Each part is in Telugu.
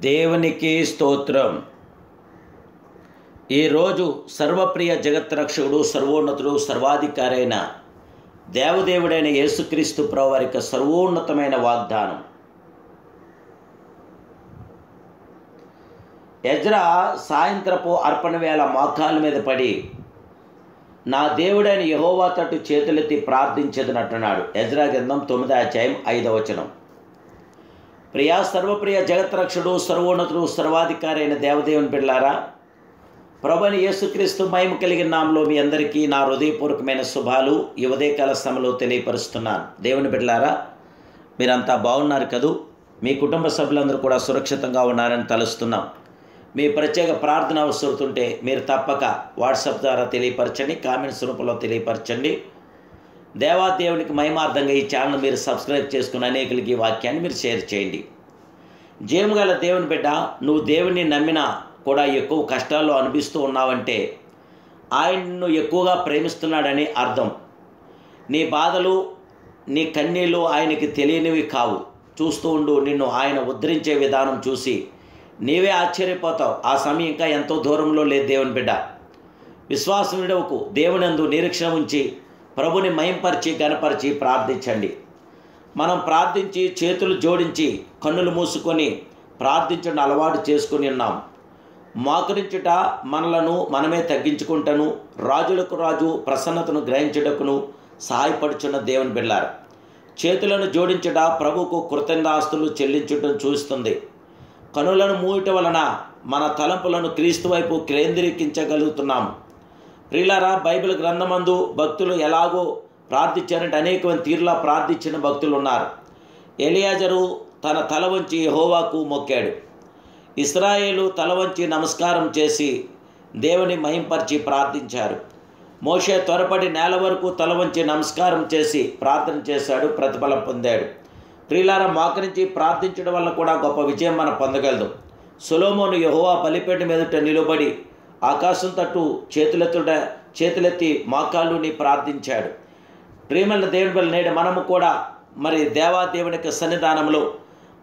దేవునికి స్తోత్రం. ఈరోజు సర్వప్రియ జగత్రక్షకుడు, సర్వోన్నతుడు, సర్వాధికారి అయిన దేవదేవుడైన యేసుక్రీస్తు ప్రభువారి యొక్క సర్వోన్నతమైన వాగ్దానం. ఎజ్రా సాయంత్రపు అర్పణ వేళ మోకాళ్ళ మీద పడి నా దేవుడైన యెహోవా తట్టు చేతులెత్తి ప్రార్థించెదనంటున్నాడు. ఎజ్రా గ్రంథం 9వ అధ్యాయం 5వ వచనం. ప్రియా సర్వప్రియ జగత్రక్షుడు, సర్వోన్నతుడు, సర్వాధికారి అయిన దేవదేవుని బిడ్డలారా, ప్రభువైన యేసుక్రీస్తు మహిమ కలిగిన నామములో మీ అందరికీ నా హృదయపూర్వకమైన శుభాలు ఈ ఉదయకాల సమయంలో తెలియపరుస్తున్నాను. దేవుని బిడ్డలారా, మీరంతా బాగున్నారు కదూ? మీ కుటుంబ సభ్యులందరూ కూడా సురక్షితంగా ఉన్నారని తలుస్తున్నాం. మీ ప్రత్యేక ప్రార్థన అవసరం ఉంటే మీరు తప్పక వాట్సాప్ ద్వారా తెలియపరచండి, కామెంట్స్ రూపంలో తెలియపరచండి. దేవాదేవునికి మహిమార్థంగా ఈ ఛానల్ మీరు సబ్స్క్రైబ్ చేసుకుని అనేకులకి ఈ వాక్యాన్ని మీరు షేర్ చేయండి. జీవము గల దేవుని బిడ్డ, నువ్వు దేవుని నమ్మినా కూడా ఎక్కువ కష్టాల్లో అనిపిస్తూ ఉన్నావంటే ఆయన్ను ఎక్కువగా ప్రేమిస్తున్నాడని అర్థం. నీ బాధలు, నీ కన్నీళ్ళు ఆయనకి తెలియనివి కావు. చూస్తూ ఉండు, నిన్ను ఆయన ఉద్ధరించే విధానం చూసి నీవే ఆశ్చర్యపోతావు. ఆ సమయం ఇంకా ఎంతో దూరంలో లేదు. దేవుని బిడ్డ, విశ్వాసం విడవకు. దేవునందు నిరీక్షణ ఉంచి ప్రభుని మహింపరిచి గణపరిచి ప్రార్థించండి. మనం ప్రార్థించి చేతులు జోడించి కన్నులు మూసుకొని ప్రార్థించడం అలవాటు చేసుకుని ఉన్నాం. మోకరించుట మనలను మనమే తగ్గించుకుంటను రాజులకు రాజు ప్రసన్నతను గ్రహించుటకును సహాయపడుచున్న దేవుని బిడ్డలారా, చేతులను జోడించుట ప్రభువుకు కృతజ్ఞతాస్తులు చెల్లించటం చూస్తుంది. కనులను మూయటం వలన మన తలంపులను క్రీస్తు వైపు కేంద్రీకరించగలుగుతున్నాము. ప్రియులారా, బైబిల్ గ్రంథమందు భక్తులు ఎలాగో ప్రార్థించారంటే అనేకమైన తీరులా ప్రార్థించిన భక్తులు ఉన్నారు. ఎలియాజరు తన తల వంచి యెహోవాకు మొక్కాడు. ఇశ్రాయేలు తల వంచి నమస్కారం చేసి దేవుని మహింపరిచి ప్రార్థించారు. మోషే త్వరపడి నేల వరకు తల వంచి నమస్కారం చేసి ప్రార్థన చేశాడు, ప్రతిఫలం పొందాడు. ప్రియులారా, మోకరించి ప్రార్థించడం వల్ల కూడా గొప్ప విజయం మనం పొందగలదు. సొలొమోను యెహోవా బలిపీఠం మీదట నిలబడి ఆకాశం తట్టు చేతులెత్తి మోకాళ్ళుని ప్రార్థించాడు. ప్రియమైన దేవుని వల్ల నేడు మనము కూడా మరి దేవాదేవుని యొక్క సన్నిధానంలో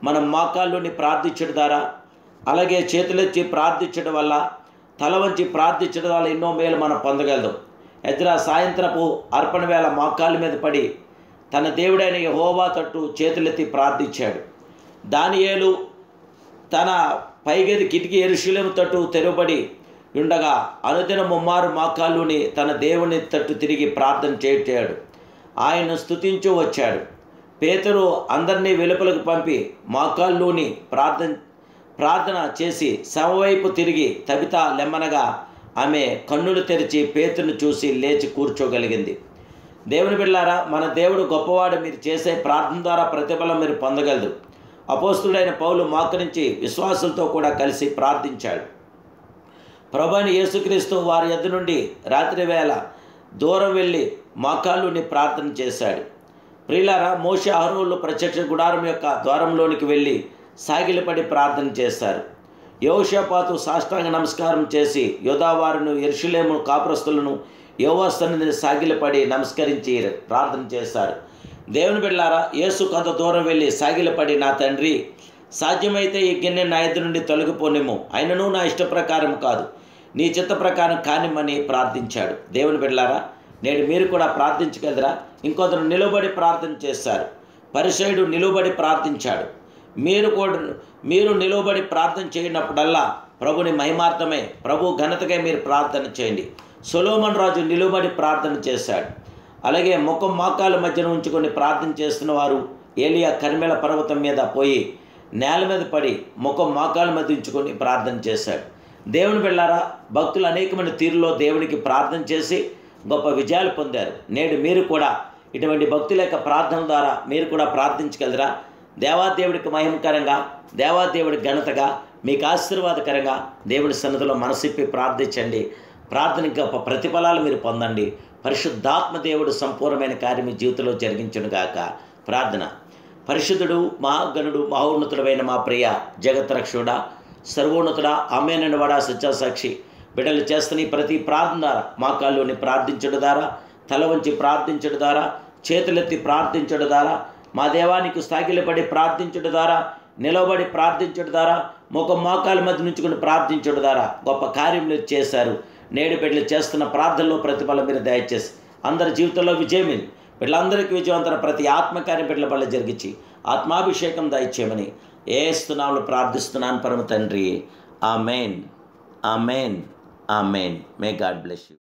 మనం మోకాళ్ళుని ప్రార్థించడం ద్వారా, అలాగే చేతులెత్తి ప్రార్థించడం వల్ల, తల వంచి ప్రార్థించడం వల్ల ఎన్నో మేలు మనం పొందగలదు. ఎజ్రా సాయంత్రపు అర్పణ వేళ మోకాళ్ళ మీద పడి తన దేవుడైన యెహోవా తట్టు చేతులెత్తి ప్రార్థించాడు. దానియేలు తన పైగది కిటికీ యెరూషలేము తట్టు తెరవబడి ఉండగా అనుదిన ముమ్మారు మోకాళ్ళుని తన దేవుని తట్టు తిరిగి ప్రార్థన చేయటాడు. ఆయన స్తుతించు వచ్చాడు. పేతురు అందరినీ వెలుపలకు పంపి మోకాళ్ళుని ప్రార్థన చేసి సమవైపు తిరిగి తబితా లెమ్మనగా ఆమె కన్నులు తెరిచి పేతురును చూసి లేచి కూర్చోగలిగింది. దేవుని బిడ్డలారా, మన దేవుడు గొప్పవాడు. మీరు చేసే ప్రార్థన ద్వారా ప్రతిఫలం మీరు పొందగలరు. అపోస్తుడైన పౌలు మోకరించి విశ్వాసులతో కూడా కలిసి ప్రార్థించాడు. ప్రభువైన యేసుక్రీస్తు వారి యొద్ద నుండి రాత్రి వేళ దూరం వెళ్ళి మోకాళ్ళుని ప్రార్థన చేశాడు. ప్రియులారా, మోషే అహరోనులు ప్రత్యక్ష గుడారం యొక్క ద్వారంలోనికి వెళ్ళి సాగిలపడి ప్రార్థన చేశారు. యెహోషాపాతు సాష్టాంగ నమస్కారం చేసి యోదావారును, యెరూషలేము కాపురస్తులను యెహోవా సన్నిధిని సాగిలపడి నమస్కరించి ప్రార్థన చేశారు. దేవుని బిడ్డలారా, యేసు కొంత దూరం వెళ్ళి సాగిలపడి, నా తండ్రి, సాధ్యమైతే ఈ గిన్నె నా ఎదురు నుండి తొలగిపోనిమ్ము, అయినను నా ఇష్ట ప్రకారం కాదు, నీ చిత్త ప్రకారం కానిమ్మని ప్రార్థించాడు. దేవుని బిడ్డలారా, నేడు మీరు కూడా ప్రార్థించగలరా? ఇంకొందరు నిలబడి ప్రార్థన చేశారు. పరిసయ్యుడు నిలబడి ప్రార్థించాడు. మీరు నిలబడి ప్రార్థన చేయనప్పుడల్లా ప్రభుని మహిమార్థమే, ప్రభు ఘనతగా మీరు ప్రార్థన చేయండి. సొలొమోను రాజు నిలబడి ప్రార్థన చేశాడు. అలాగే ముఖం మోకాళ్ళ మధ్యన ఉంచుకొని ప్రార్థన చేస్తున్న వారు ఏలియా కర్మెల పర్వతం మీద పోయి నేల మీద పడి ముఖం మోకాళ్ళ మధ్య ఉంచుకొని ప్రార్థన చేశాడు. దేవుని బిడ్డలారా, భక్తులు అనేకమైన తీరులో దేవునికి ప్రార్థన చేసి గొప్ప విజయాలు పొందారు. నేడు మీరు కూడా ఇటువంటి భక్తుల యొక్క ప్రార్థన ద్వారా మీరు కూడా ప్రార్థించగలరా? దేవాదేవుడికి మహిమకరంగా, దేవాదేవుడికి ఘనతగా, మీకు ఆశీర్వాదకరంగా దేవుని సన్నిధిలో మనసిప్పి ప్రార్థించండి. ప్రార్థనకి గొప్ప ప్రతిఫలాలు మీరు పొందండి. పరిశుద్ధాత్మ దేవుడు సంపూర్ణమైన కార్యం మీ జీవితంలో జరిగించునుగాక. ప్రార్థన. పరిశుద్ధుడు, మహాగణుడు, మహోన్నతుడమైన మా ప్రియ జగత్రక్షుడా, సర్వోన్నతుడా, ఆమేనని వాడా, సత్యసాక్షి, బిడ్డలు చేస్తున్న ప్రతి ప్రార్థన ద్వారా మోకాళ్ళుని ప్రార్థించడం ద్వారా, తల వంచి ప్రార్థించడం ద్వారా, చేతులెత్తి ప్రార్థించడం ద్వారా, మా దేవానికి సాగిలపడి ప్రార్థించడం ద్వారా నిలబడి ప్రార్థించడం ద్వారా మోకాల మధ్య నుంచుకుని ప్రార్థించడం ద్వారా గొప్ప కార్యములు చేశారు. నేడు బిడ్డలు చేస్తున్న ప్రార్థనలో ప్రతిఫలం మీరు దయచేసి అందరి జీవితంలో విజయమే, బిడ్డలందరికీ విజయవంతమైన ప్రతి ఆత్మకార్యం బిడ్డల వల్ల జరిగించి ఆత్మాభిషేకం దయచేయమని యేసు నామములో ప్రార్థిస్తున్నాను పరమ తండ్రి. Amen, amen, amen. May God bless you.